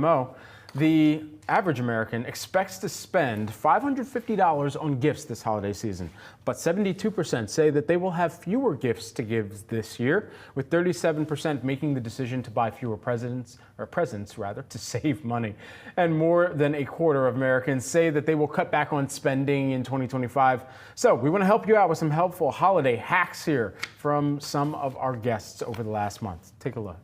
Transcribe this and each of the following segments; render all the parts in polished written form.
memo. The average American expects to spend $550 on gifts this holiday season, but 72% say that they will have fewer gifts to give this year, with 37% making the decision to buy fewer presents to save money. And more than a quarter of Americans say that they will cut back on spending in 2025. So we want to help you out with some helpful holiday hacks here from some of our guests over the last month. Take a look.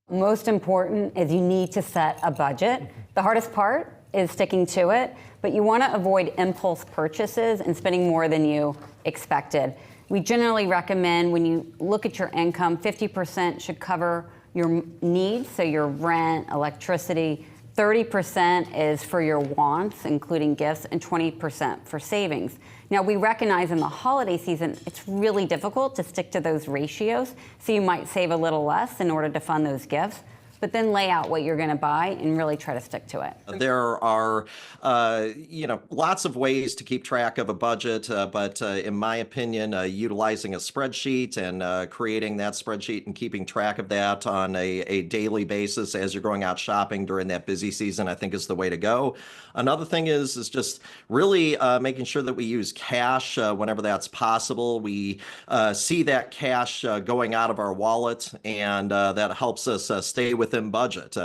Most important is you need to set a budget. The hardest part is sticking to it, but you want to avoid impulse purchases and spending more than you expected. We generally recommend when you look at your income, 50% should cover your needs, so your rent, electricity, 30% is for your wants, including gifts, and 20% for savings. Now, we recognize in the holiday season, it's really difficult to stick to those ratios, so you might save a little less in order to fund those gifts, but then lay out what you're going to buy and really try to stick to it. There are, lots of ways to keep track of a budget, but in my opinion, utilizing a spreadsheet and creating that spreadsheet and keeping track of that on a daily basis as you're going out shopping during that busy season, I think is the way to go. Another thing is just really making sure that we use cash whenever that's possible. We see that cash going out of our wallet, and that helps us stay within budget,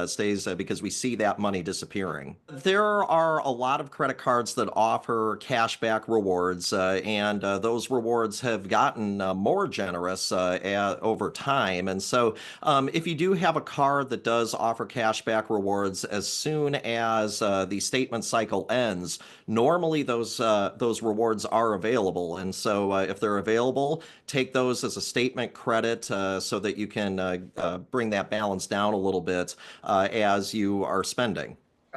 because we see that money disappearing. There are a lot of credit cards that offer cashback rewards, and those rewards have gotten more generous over time. And so if you do have a card that does offer cashback rewards, as soon as the statement cycle ends, normally those rewards are available. And so if they're available, take those as a statement credit so that you can bring that balance down a little bit as you are spending.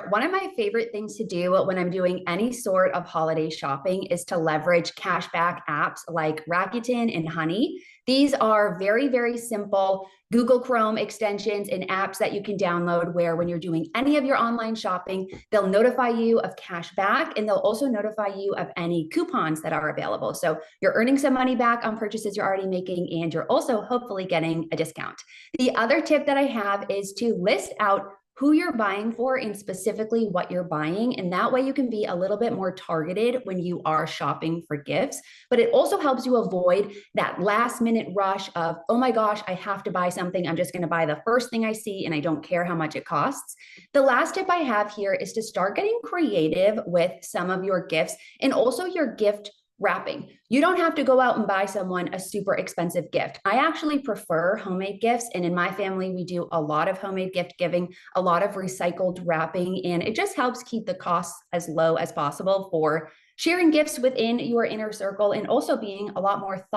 One of my favorite things to do when I'm doing any sort of holiday shopping is to leverage cashback apps like Rakuten and Honey. These are very, very simple Google Chrome extensions and apps that you can download where when you're doing any of your online shopping, they'll notify you of cash back, and they'll also notify you of any coupons that are available. So you're earning some money back on purchases you're already making, and you're also hopefully getting a discount. The other tip that I have is to list out who you're buying for and specifically what you're buying. And that way you can be a little bit more targeted when you are shopping for gifts. But it also helps you avoid that last minute rush of, oh my gosh, I have to buy something. I'm just going to buy the first thing I see and I don't care how much it costs. The last tip I have here is to start getting creative with some of your gifts and also your gift wrapping. You don't have to go out and buy someone a super expensive gift. I actually prefer homemade gifts. And in my family, we do a lot of homemade gift giving, a lot of recycled wrapping, and it just helps keep the costs as low as possible for sharing gifts within your inner circle and also being a lot more thoughtful